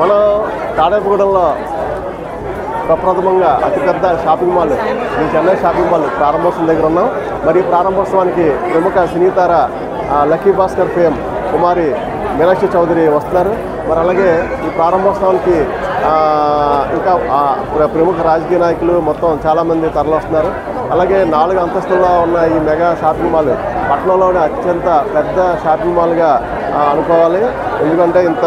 మనం తాడేపగూడెంలో ప్రప్రథమంగా అతిపెద్ద షాపింగ్ మాల్ ఈ చెన్నై షాపింగ్ మాల్ ప్రారంభోత్సవం దగ్గర ఉన్నాం. మరి ఈ ప్రారంభోత్సవానికి ప్రముఖ సినీతార లక్కీ భాస్కర్ ఫేమ్ కుమారి మీనాక్షి చౌదరి వస్తున్నారు. మరి అలాగే ఈ ప్రారంభోత్సవానికి ఇంకా ప్రముఖ రాజకీయ నాయకులు మొత్తం చాలామంది తరలిస్తున్నారు. అలాగే 4 అంతస్తుల్లో ఉన్న ఈ మెగా షాపింగ్ మాల్ పట్టణంలోనే అత్యంత పెద్ద షాపింగ్ మాల్గా అనుకోవాలి. ఎందుకంటే ఇంత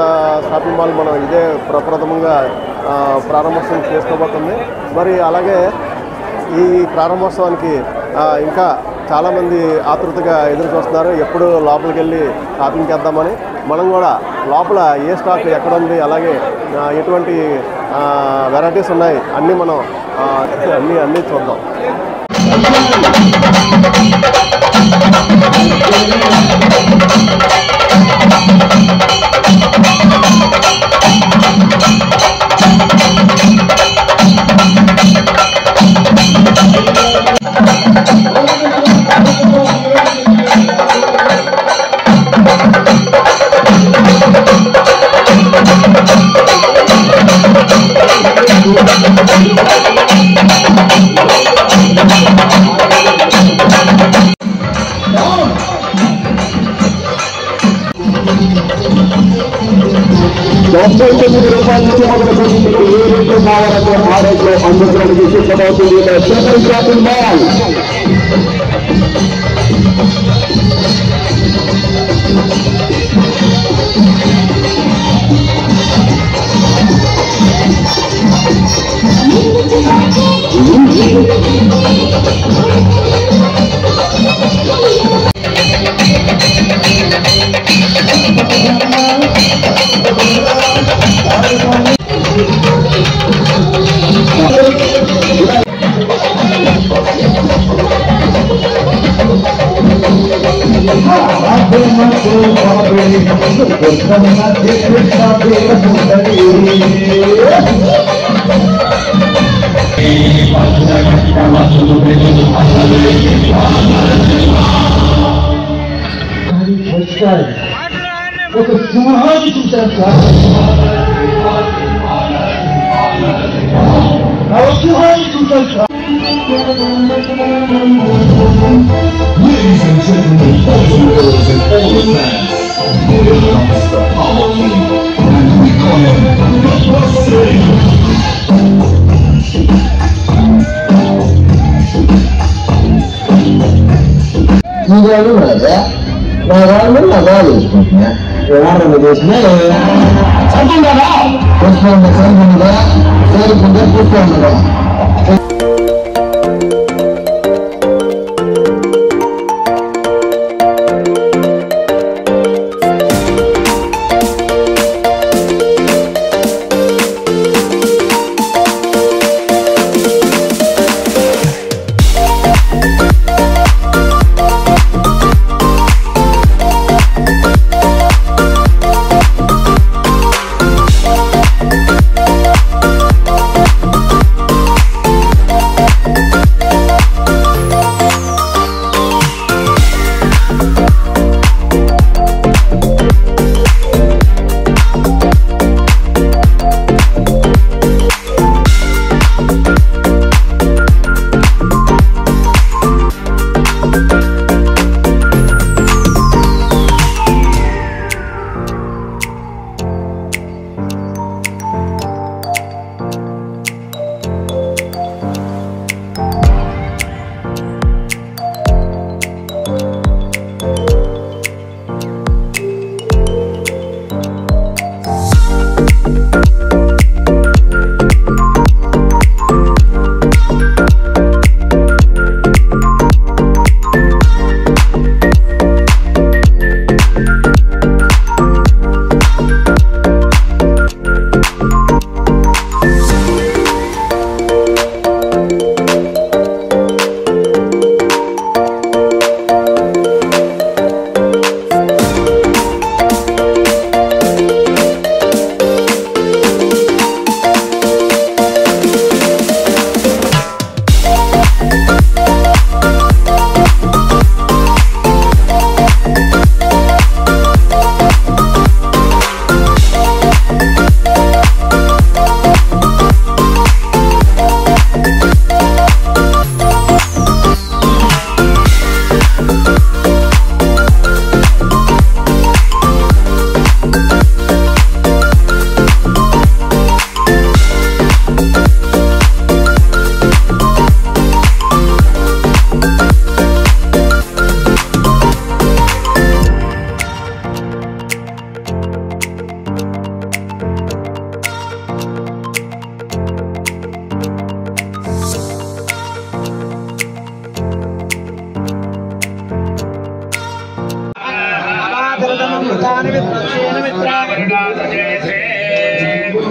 షాపింగ్ మాల్ మనం ఇదే ప్రప్రథమంగా ప్రారంభోత్సవం చేసుకోబోతుంది. మరి అలాగే ఈ ప్రారంభోత్సవానికి ఇంకా చాలామంది ఆతృతగా ఎదురు చూస్తున్నారు. ఎప్పుడు లోపలికి వెళ్ళి షాపింగ్ చేద్దామని. మనం కూడా లోపల ఏ స్టాక్ ఎక్కడ ఉంది, అలాగే ఎటువంటి వెరైటీస్ ఉన్నాయి అన్నీ మనం అన్నీ చూద్దాం. ఆరోగ్య అందుకోవడానికి సిద్ధమవుతుంది చెన్నై షాపింగ్ మాల్. ఒక సింహాన్ని చూశారు సార్. సింహాన్ని చూశారు sir. Ladies and gentlemen, boys and girls and all the fans, here comes the Power King, and we call him Gabbar Singh. Nagawa mo na? Nagawa mo na ba? Wala na mag-is na eh. Saan ka na? Gusto mo na ba? Saan ka na? Gusto mo na ba?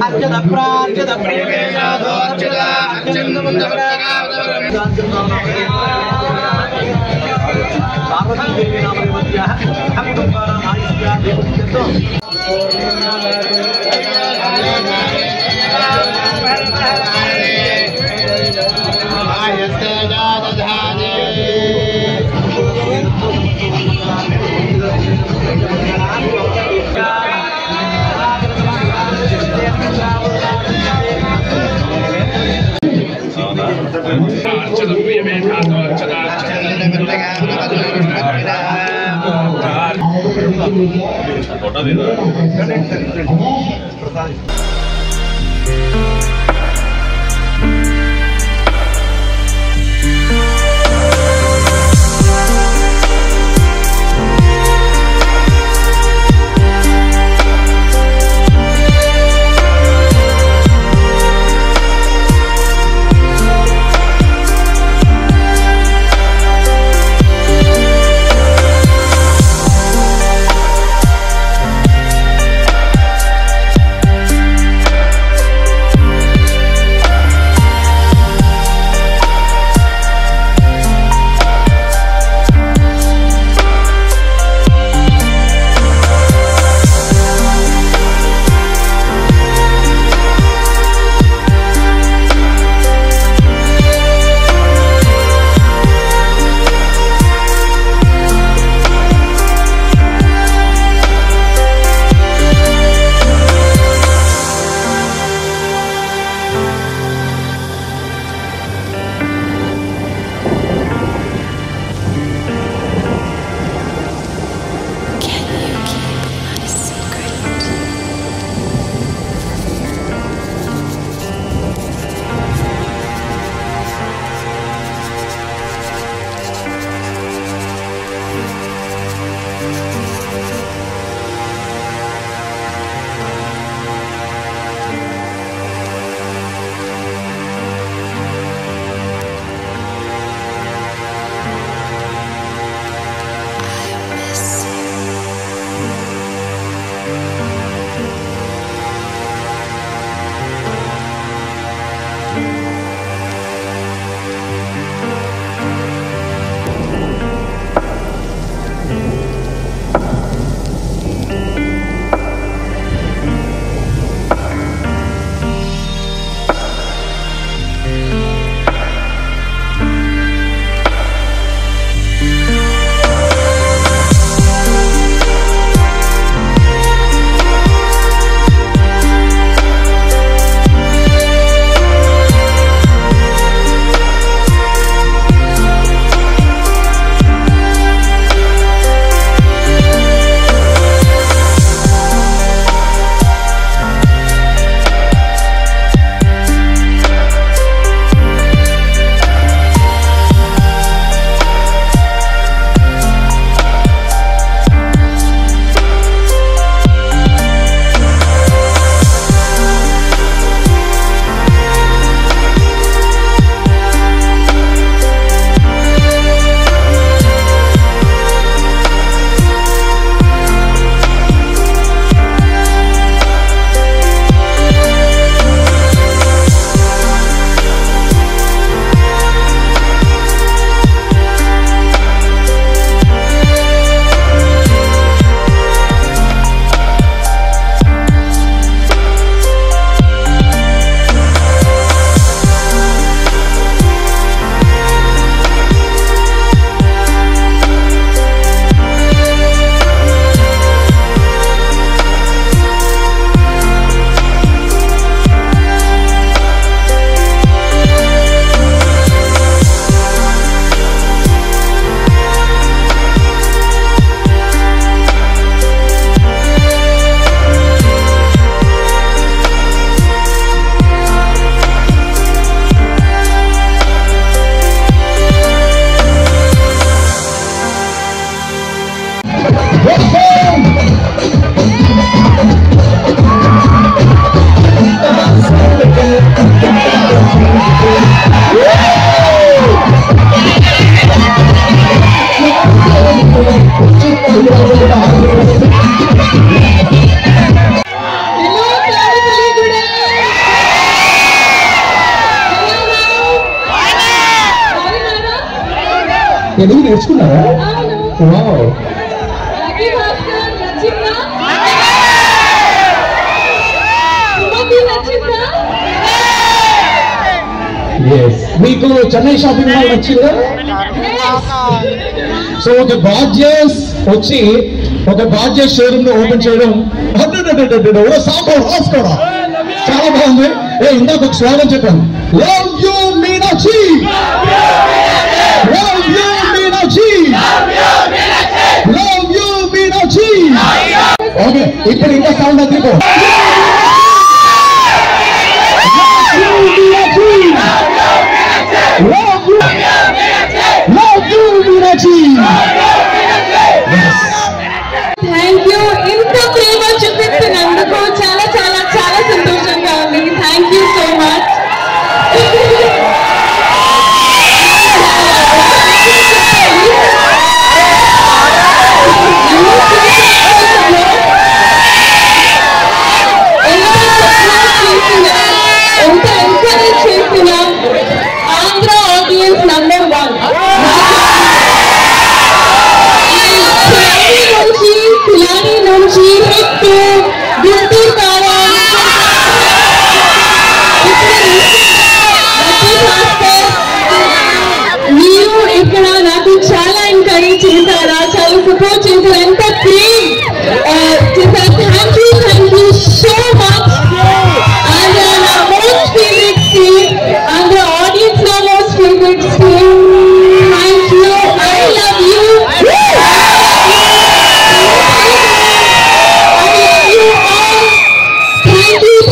అర్చన ప్రార్చన ప్రియవేదాదో అర్చన అర్చన పార్వతీదేవి నామదేవత్యాః అభివందన ఆయుష్యా దేవత్యతో తెలుగు నేర్చుకున్నారా? Wow. మీకు Chennai shopping mall నచ్చిందా? So ఒక Burgess వచ్చి ఒక Burgess showroom లో open చేయడం చాలా బాగుంది. ఇందాక ఒక స్లోగన్ చెప్పాను, love you Meenakshi, love you Meenakshi, love you Meenakshi. Okay, ఇప్పుడు ఇంకా సౌండ్ అదిపో. Thank you. ఇంత ప్రేమ చూపిస్తున్నందుకు చాలా చాలా చాలా సంతోషంగా ఉంది. Thank you so much. ఎంత ఎంకరేజ్ చేసిన ఆంధ్ర ఆడియన్స్ నంబర్ 1. పిలాని నుంచి హిట్ బ్యూటీ మీరు ఇక్కడ నాకు చాలా ఎంకరేజ్ చేశారా, చాలా సపోర్ట్ చేశారు, ఎంత ప్రేమ్ చేశారు. Thank you so much. And నా most favourite screen and the audience నా most favourite screen. Thank you. I love you.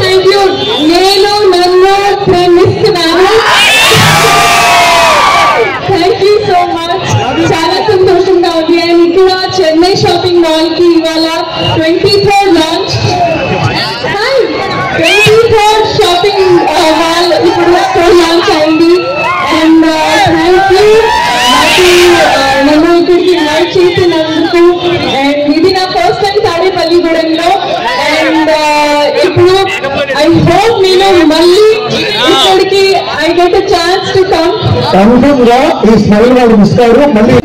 Thank you. నేను నన్ను ప్రేమిస్తున్నాను. Thank you so much. చాలా సంతోషంగా ఉంది. అండ్ ఇక్కడ చెన్నై షాపింగ్ మాల్ కి ఇవాళ 23rd launch. 23rd shopping mall ఇప్పుడు స్టోర్ లాంచ్ అయింది. అండ్ థ్యాంక్ యూ నన్ను ఇక్కడికి ఇన్వైట్ చేసినందుకు. అండ్ ఇది నా ఫస్ట్ టైం తాడేపల్లిగూడెంలో. అండ్ ఇప్పుడు ఐ హోప్ నేను మళ్ళీ ఇక్కడికి I get a chance to come. Confirm గా ఈ స్మైల్ వాడు మిస్ కాదు. మళ్ళీ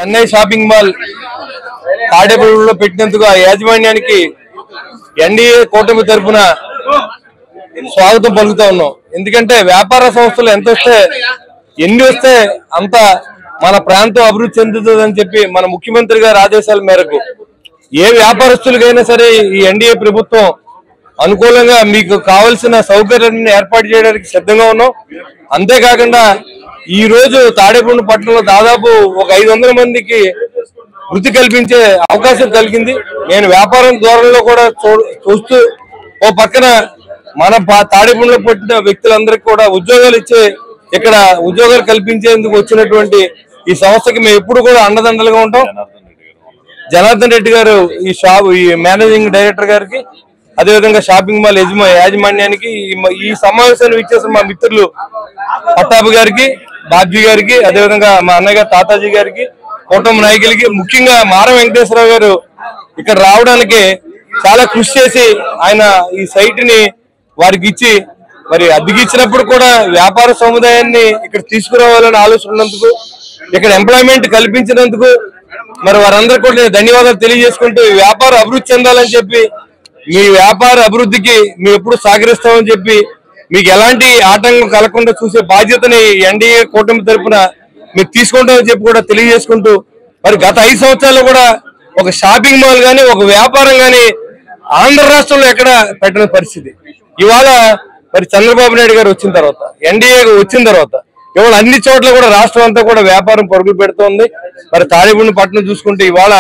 చెన్నై షాపింగ్ మాల్ తాడేపల్లిలో పెట్టినందుకు ఆ యాజమాన్యానికి ఎన్డీఏ కూటమి తరఫున స్వాగతం పలుకుతా ఉన్నాం. ఎందుకంటే వ్యాపార సంస్థలు ఎన్ని వస్తే అంత మన ప్రాంతం అభివృద్ధి చెందుతుందని చెప్పి మన ముఖ్యమంత్రి గారి ఆదేశాల మేరకు ఏ వ్యాపారస్తులకైనా సరే ఈ ఎన్డీఏ ప్రభుత్వం అనుకూలంగా మీకు కావలసిన సౌకర్యాన్ని ఏర్పాటు చేయడానికి సిద్ధంగా ఉన్నాం. అంతేకాకుండా ఈ రోజు తాడేపల్లి పట్టణంలో దాదాపు ఒక 500 మందికి వృత్తి కల్పించే అవకాశం కలిగింది. నేను వ్యాపారం ధోరణిలో కూడా చూస్తూ ఓ పక్కన మన తాడేపల్లిలో పుట్టిన వ్యక్తులందరికీ కూడా ఉద్యోగాలు ఇచ్చే ఇక్కడ ఉద్యోగాలు కల్పించేందుకు వచ్చినటువంటి ఈ సంస్థకి మేము ఎప్పుడు కూడా అండదండలుగా ఉంటాం. జనార్దన్ రెడ్డి గారు ఈ మేనేజింగ్ డైరెక్టర్ గారికి, అదేవిధంగా షాపింగ్ మాల్ యాజమాన్యానికి, ఈ సమావేశాన్ని ఇచ్చేసిన మా మిత్రులు పట్టాభి గారికి, బాబ్జీ గారికి, అదేవిధంగా మా అన్నయ్య గారు తాతాజీ గారికి, కూటమి నాయకులకి, ముఖ్యంగా మారం వెంకటేశ్వరరావు గారు ఇక్కడ రావడానికి చాలా కృషి చేసి ఆయన ఈ సైట్ ని వారికి ఇచ్చి మరి అద్దెకిచ్చినప్పుడు కూడా వ్యాపార సముదాయాన్ని ఇక్కడ తీసుకురావాలని ఆలోచన ఉన్నందుకు, ఇక్కడ ఎంప్లాయ్మెంట్ కల్పించినందుకు మరి వారందరూ కూడా నేను ధన్యవాదాలు తెలియజేసుకుంటూ వ్యాపార అభివృద్ధి చెందాలని చెప్పి, మీ వ్యాపార అభివృద్ధికి మేము ఎప్పుడు సహకరిస్తామని చెప్పి, మీకు ఎలాంటి ఆటంకం కలగకుండా చూసే బాధ్యతని ఎన్డీఏ కూటమి తరఫున మీరు తీసుకుంటామని చెప్పి కూడా తెలియజేసుకుంటూ, మరి గత 5 సంవత్సరాలు కూడా ఒక షాపింగ్ మాల్ కానీ ఒక వ్యాపారం కానీ ఆంధ్ర రాష్ట్రంలో ఎక్కడ పెట్టని పరిస్థితి. ఇవాళ మరి చంద్రబాబు నాయుడు గారు వచ్చిన తర్వాత, ఎన్డీఏ వచ్చిన తర్వాత ఇవాళ అన్ని చోట్ల కూడా రాష్ట్రం అంతా కూడా వ్యాపారం పరుగులు పెడుతోంది. మరి తాడేపల్లి పట్టణం చూసుకుంటే ఇవాళ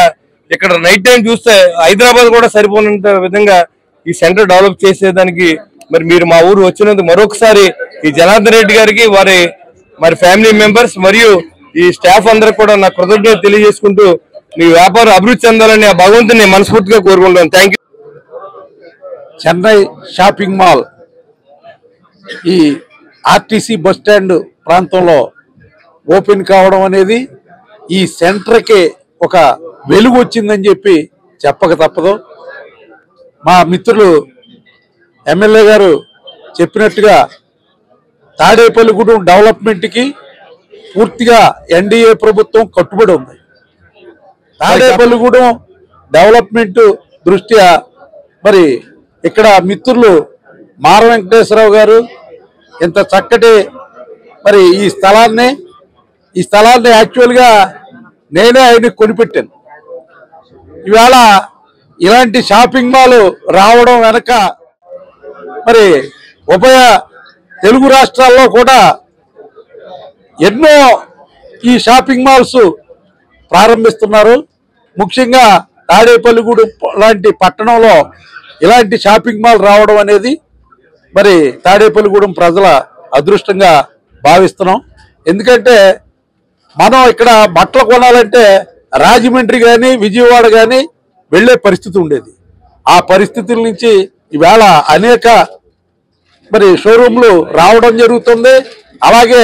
ఇక్కడ నైట్ టైం చూస్తే హైదరాబాద్ కూడా సరిపోనంత విధంగా ఈ సెంటర్ డెవలప్ చేసేదానికి మరి మీరు మా ఊరు వచ్చినందుకు మరొకసారి ఈ జనార్దన్ రెడ్డి గారికి, వారి మరి ఫ్యామిలీ మెంబర్స్ మరియు ఈ స్టాఫ్ అందరికి కూడా నా కృతజ్ఞత తెలియజేసుకుంటూ మీ వ్యాపారం అభివృద్ధి చెందాలని ఆ భగవంతుని మనస్ఫూర్తిగా కోరుకుంటున్నాను. Thank you. Chennai shopping mall ఈ ఆర్టీసీ బస్ స్టాండ్ ప్రాంతంలో ఓపెన్ కావడం అనేది ఈ సెంటర్కి ఒక వెలుగు వచ్చిందని చెప్పి చెప్పక తప్పదు. మా మిత్రులు ఎమ్మెల్యే గారు చెప్పినట్టుగా తాడేపల్లిగూడెం డెవలప్మెంట్కి పూర్తిగా ఎన్డీఏ ప్రభుత్వం కట్టుబడి ఉంది. తాడేపల్లిగూడెం డెవలప్మెంట్ దృష్ట్యా మరి ఇక్కడ మిత్రులు మార వెంకటేశ్వరరావు గారు ఇంత చక్కటి మరి ఈ స్థలాన్ని యాక్చువల్గా నేనే ఆయనకి కొనిపెట్టాను. ఇవాళ ఇలాంటి షాపింగ్ మాల్ రావడం వెనక మరి ఉభయ తెలుగు రాష్ట్రాల్లో కూడా ఎన్నో ఈ షాపింగ్ మాల్స్ ప్రారంభిస్తున్నారు. ముఖ్యంగా తాడేపల్లిగూడెం లాంటి పట్టణంలో ఇలాంటి షాపింగ్ మాల్ రావడం అనేది మరి తాడేపల్లిగూడెం ప్రజల అదృష్టంగా భావిస్తున్నాం. ఎందుకంటే మనం ఇక్కడ బట్టలు కొనాలంటే రాజమండ్రి కానీ విజయవాడ కానీ వెళ్ళే పరిస్థితి ఉండేది. ఆ పరిస్థితుల నుంచి ఈవేళ అనేక మరి షోరూమ్లు రావడం జరుగుతుంది. అలాగే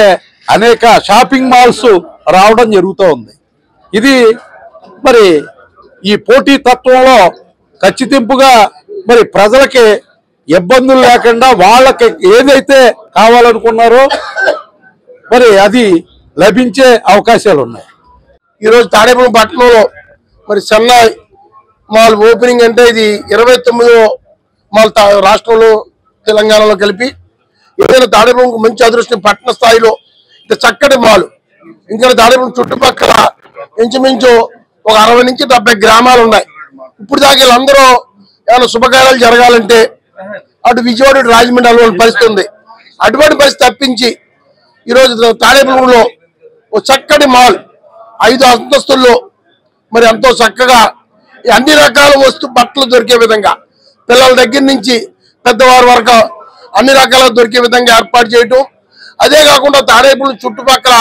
అనేక షాపింగ్ మాల్స్ రావడం జరుగుతూ ఉంది. ఇది మరి ఈ పోటీ తత్వంలో ఖచ్చితంగా మరి ప్రజలకి ఇబ్బందులు లేకుండా వాళ్ళకి ఏదైతే కావాలనుకున్నారో మరి అది లభించే అవకాశాలు ఉన్నాయి. ఈరోజు తాడేపల్లి పట్టణంలో మరి చెన్నై మాల్ ఓపెనింగ్ అంటే ఇది 29వ మాల్ రాష్ట్రంలో తెలంగాణలో కలిపి ఏదైనా తాడేపల్లికి మంచి అదృష్టం. పట్టణ స్థాయిలో ఇంత చక్కటి మాల్ ఇంకా తాడేపల్లి చుట్టుపక్కల ఇంచుమించు ఒక 60 నుంచి 70 గ్రామాలు ఉన్నాయి. ఇప్పుడు దాకా వీళ్ళందరూ ఏమైనా శుభకార్యాలు జరగాలంటే అటు విజయవాడ రాజమండ్రి అలవాటు పరిస్థితి ఉంది. అటువంటి పరిస్థితి తప్పించి ఈరోజు తాడేపల్లిలో ఒక చక్కటి మాల్ 5 అంతస్తుల్లో మరి ఎంతో చక్కగా అన్ని రకాల బట్టలు దొరికే విధంగా పిల్లల దగ్గర నుంచి పెద్దవారి వరకు అన్ని రకాల దొరికే విధంగా ఏర్పాటు చేయటం. అదే కాకుండా తాడేపల్లి చుట్టుపక్కల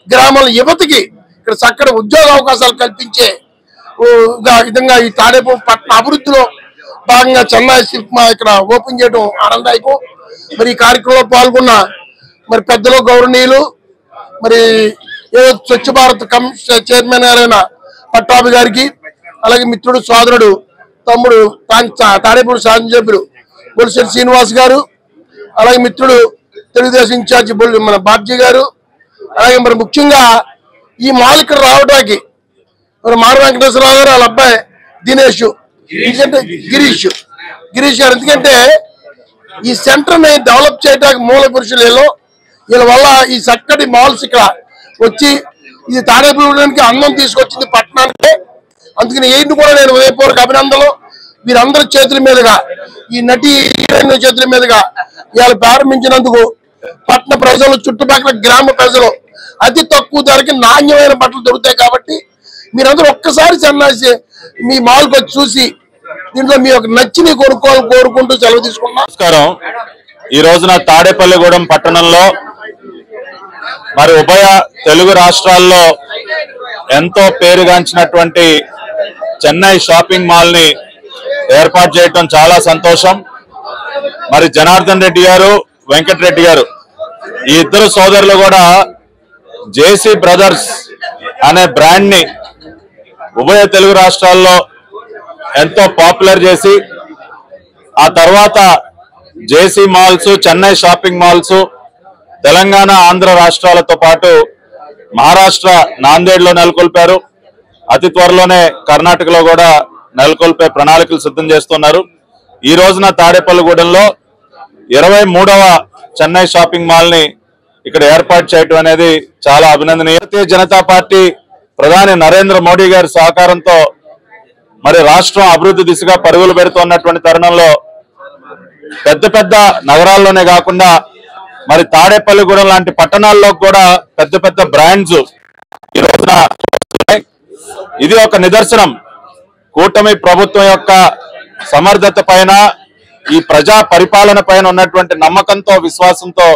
గ్రామాల యువతకి ఇక్కడ చక్కటి ఉద్యోగ అవకాశాలు కల్పించే విధంగా ఈ తాడేపల్లి పట్టణ అభివృద్ధిలో భాగంగా చెన్నై సిల్క్ ఇక్కడ ఓపెన్ చేయడం ఆనందదాయకం. మరి ఈ కార్యక్రమంలో పాల్గొన్న మరి పెద్దలు గౌరవనీయులు మరి స్వచ్ఛ భారత్ చైర్మన్ గారైన పట్టాభి గారికి, అలాగే మిత్రుడు సోదరుడు తమ్ముడు తాడేపల్లి శాసనసభ్యులు బొలిశెట్టి శ్రీనివాస్ గారు, అలాగే మిత్రుడు తెలుగుదేశం ఇన్ఛార్జి మన బాబ్జీ గారు, అలాగే మరి ముఖ్యంగా ఈ మాల్ ఇక్కడ రావడానికి మార వెంకటేశ్వరరావు గారు వాళ్ళ అబ్బాయి దినేష్, ఎందుకంటే గిరీష్ గారు. ఎందుకంటే ఈ సెంటర్ ని డెవలప్ చేయడానికి మూల పురుషులు వీళ్ళ వల్ల ఈ చక్కటి మాల్స్ ఇక్కడ వచ్చి ఇది తాడేపల్లికి అందం తీసుకొచ్చింది పట్టణానికి. అందుకని ఏంటి కూడా నేను ఉదయపూర్వక అభినందనలు. వీరందరి చేతుల మీదుగా ఈ నటి చేతుల మీదుగా ఇవాళ ప్రారంభించినందుకు పట్టణ ప్రజలు, చుట్టుపక్కల గ్రామ ప్రజలు అతి తక్కువ ధరకి నాణ్యమైన బట్టలు దొరుకుతాయి. కాబట్టి మీరందరూ ఒక్కసారి చెన్నై మీ మాల్కి వచ్చి చూసి దీంట్లో మీ యొక్క నచ్చిని కోరుకుంటూ సెలవు తీసుకున్నాం. నమస్కారం. ఈ రోజున తాడేపల్లిగూడెం పట్టణంలో మరి ఉభయ తెలుగు రాష్ట్రాల్లో ఎంతో పేరుగాంచినటువంటి చెన్నై షాపింగ్ మాల్ ని ఏర్పాటు చేయడం చాలా సంతోషం. మరి జనార్దన్ రెడ్డి గారు, వెంకటరెడ్డి గారు ఈ ఇద్దరు సోదరులు కూడా జేసీ బ్రదర్స్ అనే బ్రాండ్ ని ఉభయ తెలుగు రాష్ట్రాల్లో ఎంతో పాపులర్ చేసి ఆ తర్వాత JC malls, Chennai shopping malls Telangana, Andhra రాష్ట్రాలతో పాటు మహారాష్ట్ర నాందేడ్లో నెలకొల్పారు. అతి త్వరలోనే కర్ణాటకలో కూడా నెలకొల్పే ప్రణాళికలు సిద్ధం చేస్తున్నారు. ఈ రోజున తాడేపల్లిగూడెంలో 23వ చెన్నై షాపింగ్ మాల్ ని ఇక్కడ ఏర్పాటు చేయడం అనేది చాలా అభినందనీయం. భారతీయ జనతా పార్టీ ప్రధాని నరేంద్ర మోడీ గారి సహకారంతో మరి రాష్ట్రం అభివృద్ధి దిశగా పరుగులు పెడుతున్నటువంటి తరుణంలో పెద్ద పెద్ద నగరాల్లోనే కాకుండా మరి తాడేపల్లిగూడెం లాంటి పట్టణాల్లో కూడా పెద్ద పెద్ద బ్రాండ్స్ ఈ రోజున ఇది ఒక నిదర్శనం. కూటమి ప్రభుత్వం యొక్క సమర్థత పైన, ఈ ప్రజా పరిపాలన పైన ఉన్నటువంటి నమ్మకంతో, విశ్వాసంతో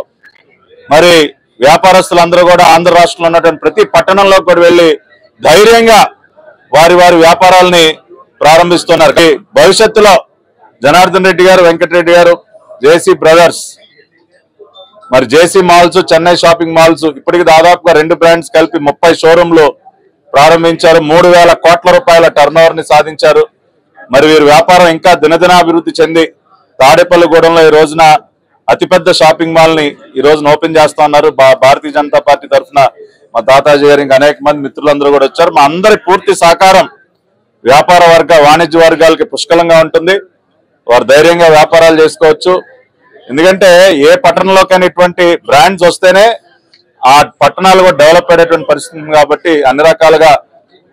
మరి వ్యాపారస్తులందరూ కూడా ఆంధ్ర రాష్ట్రంలో ఉన్నటువంటి ప్రతి పట్టణంలో కూడా వెళ్లి ధైర్యంగా వారి వ్యాపారాలని ప్రారంభిస్తున్నారు. భవిష్యత్తులో జనార్దన్ రెడ్డి గారు, వెంకటరెడ్డి గారు, జేసీ బ్రదర్స్ మరి జేసీ మాల్స్, చెన్నై షాపింగ్ మాల్స్ ఇప్పటికి దాదాపుగా 2 బ్రాండ్స్ కలిపి 30 షోరూంలు ప్రారంభించారు. 3,000 కోట్ల రూపాయల టర్న్ ఓవర్ ని సాధించారు. మరి వీరి వ్యాపారం ఇంకా దినదినాభివృద్ధి చెంది తాడేపల్లిగూడెంలో ఈ రోజున అతిపెద్ద షాపింగ్ మాల్ ని ఈ రోజున ఓపెన్ చేస్తా ఉన్నారు. భారతీయ జనతా పార్టీ తరఫున మా తాతాజీ గారు, ఇంకా అనేక మంది మిత్రులందరూ కూడా వచ్చారు. మా అందరి పూర్తి సహకారం వ్యాపార వాణిజ్య వర్గాలకి పుష్కలంగా ఉంటుంది. వారు ధైర్యంగా వ్యాపారాలు చేసుకోవచ్చు. ఎందుకంటే ఏ పట్టణంలోకైనా ఇటువంటి బ్రాండ్స్ వస్తేనే ఆ పట్టణాలు కూడా డెవలప్ అయ్యేటువంటి పరిస్థితి ఉంది. కాబట్టి అన్ని రకాలుగా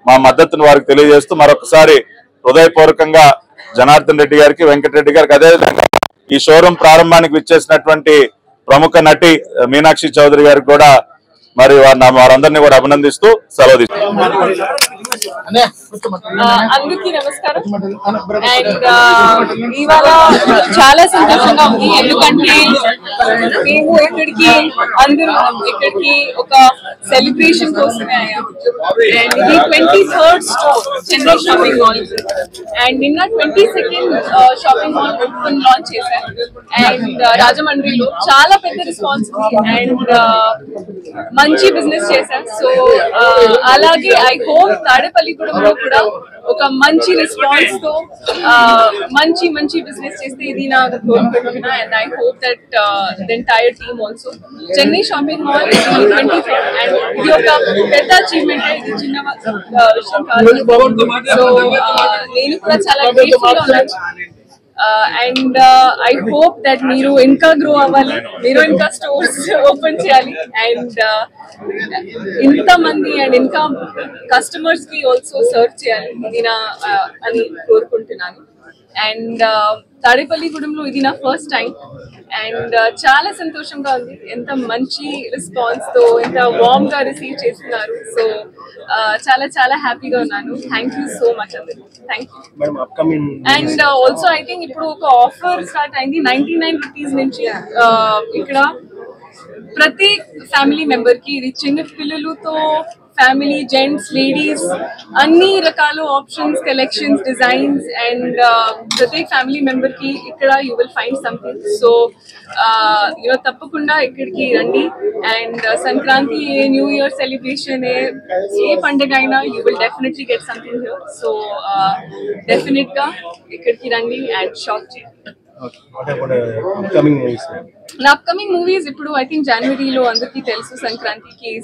మా మద్దతును వారికి తెలియజేస్తూ మరొకసారి హృదయపూర్వకంగా జనార్దన్ రెడ్డి గారికి, వెంకటరెడ్డి గారికి, అదేవిధంగా ఈ షోరూం ప్రారంభానికి విచ్చేసినటువంటి ప్రముఖ నటి మీనాక్షి చౌదరి గారికి కూడా మరి వారందరినీ కూడా అభినందిస్తూ సెలవు అందరికీ నమస్కారం. అండ్ ఇవాళ చాలా సంతోషంగా ఉంది. ఎందుకంటే మేము ఇక్కడికి ఒక సెలబ్రేషన్ కోసమే అయ్యాము. అండ్ ఇది 23rd store Chennai shopping mall. And నిన్న 22nd shopping mall open launch చేశారు. అండ్ రాజమండ్రిలో చాలా పెద్ద రెస్పాన్స్ అండ్ మంచి బిజినెస్ చేశారు. సో అలాగే ఐ హోప్ తాడేపల్లిగూడెంలో కూడా ఒక మంచి రెస్పాన్స్ తో మంచి బిజినెస్ చేస్తే ఇది నా కోరుకుంటున్నా. And I hope that the entire team also. Chennai shopping mall 23rd and ఇది ఒక పెద్ద అచీవ్మెంట్. ఇది చిన్న విషయం కాదు. సో నేను కూడా చాలా గ్రేట్ఫుల్ గా ఉన్నాను. అండ్ ఐ హోప్ దట్ మీరు ఇంకా గ్రో అవ్వాలి, మీరు ఇంకా స్టోర్స్ ఓపెన్ చేయాలి. అండ్ ఇంతమంది అండ్ ఇంకా కస్టమర్స్ కి ఆల్సో సర్వ్ చేయాలి. ఇది నా అని కోరుకుంటున్నాను. అండ్ తాడేపల్లిగూడెంలో ఇది నా ఫస్ట్ టైం. అండ్ చాలా సంతోషంగా ఉంది. ఎంత మంచి రెస్పాన్స్ తో ఎంత వార్మ్ గా రిసీవ్ చేస్తున్నారు. సో చాలా హ్యాపీగా ఉన్నాను. థ్యాంక్ యూ సో మచ్ అందరు. Thank you. And also I think ఇప్పుడు ఒక ఆఫర్ స్టార్ట్ అయింది 99 రూపీస్ నుంచి. ఇక్కడ ప్రతి ఫ్యామిలీ మెంబర్ కి, ఇది చిన్న పిల్లలతో ఫ్యామిలీ, జెంట్స్, లేడీస్, అన్ని రకాల ఆప్షన్స్, కలెక్షన్స్, డిజైన్స్ అండ్ ప్రతి ఫ్యామిలీ మెంబర్ కి ఇక్కడ you will find something. So తప్పకుండా ఇక్కడికి రండి. And Sankranti, new year celebration, ఏ పండుగ అయినా you will definitely get something here. So definite గా ఇక్కడికి రండి అండ్ షాప్ చేయండి. నా అప్కమింగ్ మూవీస్ ఇప్పుడు ఐ థింక్ జనవరిలో అందరికీ తెలుసు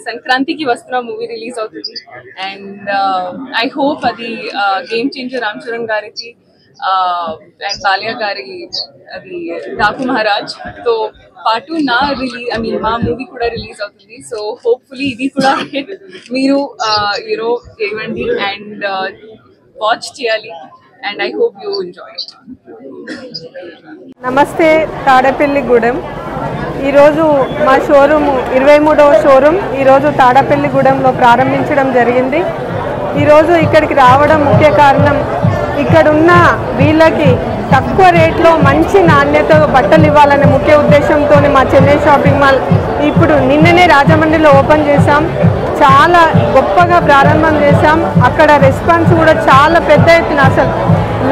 సంక్రాంతికి వస్తున్న మూవీ రిలీజ్ అవుతుంది అండ్ ఐ హోప్ అది గేమ్ చేంజర్ రామ్ చరణ్ గారికి అండ్ బాలియా గారి అది డాకు మహారాజ్ తో పాటు నా మా మూవీ కూడా రిలీజ్ అవుతుంది సో హోప్ఫుల్లీ ఇది కూడా హిట్ మీరు ఇవ్వండి అండ్ వాచ్ చేయాలి and I hope you enjoy it. నమస్తే తాడేపల్లిగూడెం ఈరోజు మా షోరూమ్ 23వ షోరూమ్ ఈరోజు తాడేపల్లిగూడెంలో ప్రారంభించడం జరిగింది. ఈరోజు ఇక్కడికి రావడం ముఖ్య కారణం ఇక్కడున్న వీళ్ళకి తక్కువ రేట్లో మంచి నాణ్యత బట్టలు ఇవ్వాలనే ముఖ్య ఉద్దేశంతో మా చెన్నై షాపింగ్ మాల్ ఇప్పుడు నిన్ననే రాజమండ్రిలో ఓపెన్ చేశాం. చాలా గొప్పగా ప్రారంభం చేశాం. అక్కడ రెస్పాన్స్ కూడా చాలా పెద్ద ఎత్తున అసలు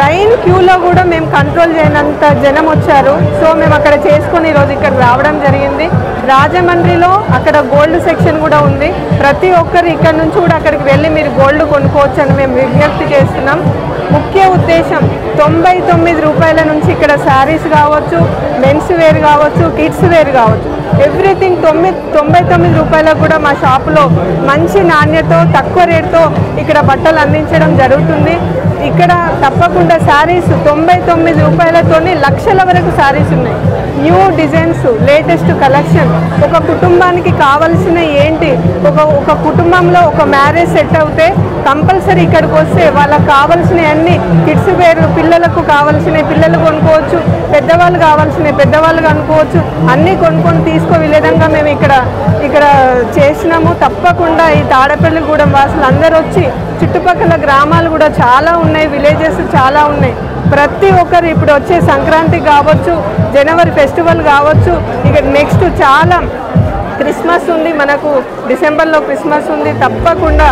లైన్ క్యూలో కూడా మేము కంట్రోల్ చేయనంత జనం వచ్చారు. సో మేము అక్కడ చేసుకొని ఈరోజు ఇక్కడ రావడం జరిగింది. రాజమండ్రిలో అక్కడ గోల్డ్ సెక్షన్ కూడా ఉంది. ప్రతి ఒక్కరు ఇక్కడ నుంచి కూడా అక్కడికి వెళ్ళి మీరు గోల్డ్ కొనుక్కోవచ్చు అని మేము విజ్ఞప్తి చేస్తున్నాం. ముఖ్య ఉద్దేశం 99 రూపాయల నుంచి ఇక్కడ శారీస్ కావచ్చు, మెన్స్ వేర్ కావచ్చు, కిడ్స్ వేర్ కావచ్చు, ఎవ్రీథింగ్ 99 రూపాయలకు కూడా మా షాపులో మంచి నాణ్యతతో తక్కువ రేటుతో ఇక్కడ బట్టలు అందించడం జరుగుతుంది. ఇక్కడ తప్పకుండా శారీస్ 99 రూపాయలతోని లక్షల వరకు శారీస్ ఉన్నాయి. న్యూ డిజైన్స్, లేటెస్ట్ కలెక్షన్, ఒక కుటుంబానికి కావాల్సిన ఏంటి, ఒక కుటుంబంలో ఒక మ్యారేజ్ సెట్ అవుతే కంపల్సరీ ఇక్కడికి వస్తే వాళ్ళకి కావాల్సినవి అన్నీ కిడ్స్ వేర్, పిల్లలకు కావాల్సినవి పిల్లలు కొనుక్కోవచ్చు, పెద్దవాళ్ళు కావాల్సినవి పెద్దవాళ్ళు కొనుక్కోవచ్చు, అన్నీ కొనుక్కొని తీసుకో విధంగా మేము ఇక్కడ చేసినాము. తప్పకుండా ఈ తాడేపల్లిగూడెం వాసులు అందరూ వచ్చి చుట్టుపక్కల గ్రామాలు కూడా చాలా ఉన్నాయి, విలేజెస్ చాలా ఉన్నాయి. ప్రతి ఒక్కరు ఇప్పుడు వచ్చే సంక్రాంతి కావచ్చు, జనవరి ఫెస్టివల్ కావచ్చు, ఇక నెక్స్ట్ చాలా క్రిస్మస్ ఉంది, మనకు డిసెంబర్లో క్రిస్మస్ ఉంది. తప్పకుండా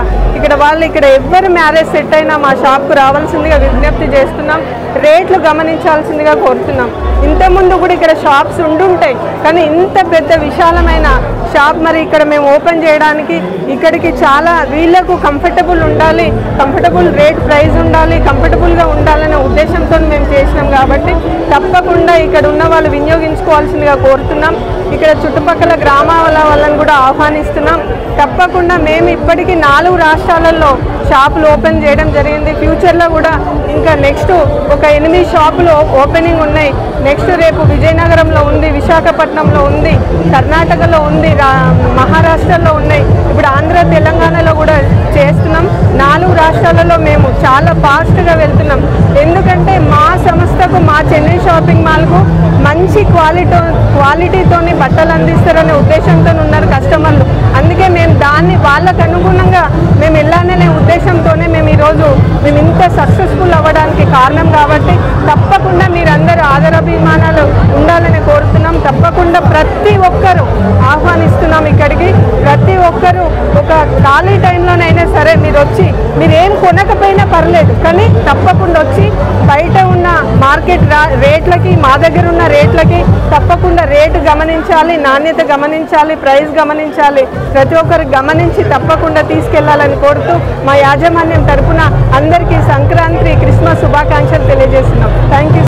ఇక్కడ ఎవరి మ్యారేజ్ సెట్ అయినా మా షాప్కు రావాల్సిందిగా విజ్ఞప్తి చేస్తున్నాం. రేట్లు గమనించాల్సిందిగా కోరుతున్నాం. ఇంతకుముందు కూడా ఇక్కడ షాప్స్ ఉండుంటాయి, కానీ ఇంత పెద్ద విశాలమైన షాప్ మరి ఇక్కడ మేము ఓపెన్ చేయడానికి ఇక్కడికి చాలా వీళ్ళకు కంఫర్టబుల్ ఉండాలి, కంఫర్టబుల్ రేట్ ప్రైస్ ఉండాలి, కంఫర్టబుల్గా ఉండాలనే ఉద్దేశంతో మేము చేసినాం. కాబట్టి తప్పకుండా ఇక్కడ ఉన్న వాళ్ళు వినియోగించుకోవాల్సిందిగా కోరుతున్నాం. ఇక్కడ చుట్టుపక్కల గ్రామాల వాళ్ళని కూడా ఆహ్వానిస్తున్నాం. తప్పకుండా మేము ఇప్పటికీ 4 రాష్ట్రాలలో షాపులు ఓపెన్ చేయడం జరిగింది. ఫ్యూచర్లో కూడా ఇంకా నెక్స్ట్ ఒక 8 షాపులు ఓపెనింగ్ ఉన్నాయి. నెక్స్ట్ రేపు విజయనగరంలో ఉంది, విశాఖపట్నంలో ఉంది, కర్ణాటకలో ఉంది, మహారాష్ట్రలో ఉన్నాయి, ఇప్పుడు ఆంధ్ర తెలంగాణలో కూడా చేస్తున్నాం. 4 రాష్ట్రాలలో మేము చాలా ఫాస్ట్గా వెళ్తున్నాం. ఎందుకంటే మా సంస్థకు, మా చెన్నై షాపింగ్ మాల్కు మంచి క్వాలిటీతోని బట్టలు అందిస్తారనే ఉద్దేశంతో ఉన్నారు కస్టమర్లు. అందుకే మేము దాన్ని వాళ్ళకు అనుగుణంగా మేము వెళ్ళాలనే ఉద్దేశంతోనే మేము ఈరోజు ఇంత సక్సెస్ఫుల్ అవ్వడానికి కారణం. కాబట్టి తప్పకుండా మీరందరూ ఆదరాభిమానాలు ఉండాలని కోరుతున్నాం. తప్పకుండా ప్రతి ఒక్కరూ ఆహ్వానిస్తున్నాం ఇక్కడికి. ప్రతి ఒక్కరూ ఒక ఖాళీ టైంలోనైనా సరే మీరు వచ్చి, మీరేం కొనకపోయినా పర్లేదు, కానీ తప్పకుండా వచ్చి బయట ఉన్న మార్కెట్ రేట్లకి మా దగ్గర ఉన్న రేట్లకి తప్పకుండా రేటు గమనించాలి, నాణ్యత గమనించాలి, ప్రైస్ గమనించాలి. ప్రతి ఒక్కరు గమనించి తప్పకుండా తీసుకెళ్లాలని కోరుతూ మా యాజమాన్యం తరఫున అందరికీ సంక్రాంతి, క్రిస్మస్ శుభాకాంక్షలు తెలియజేస్తున్నాం. Thank you.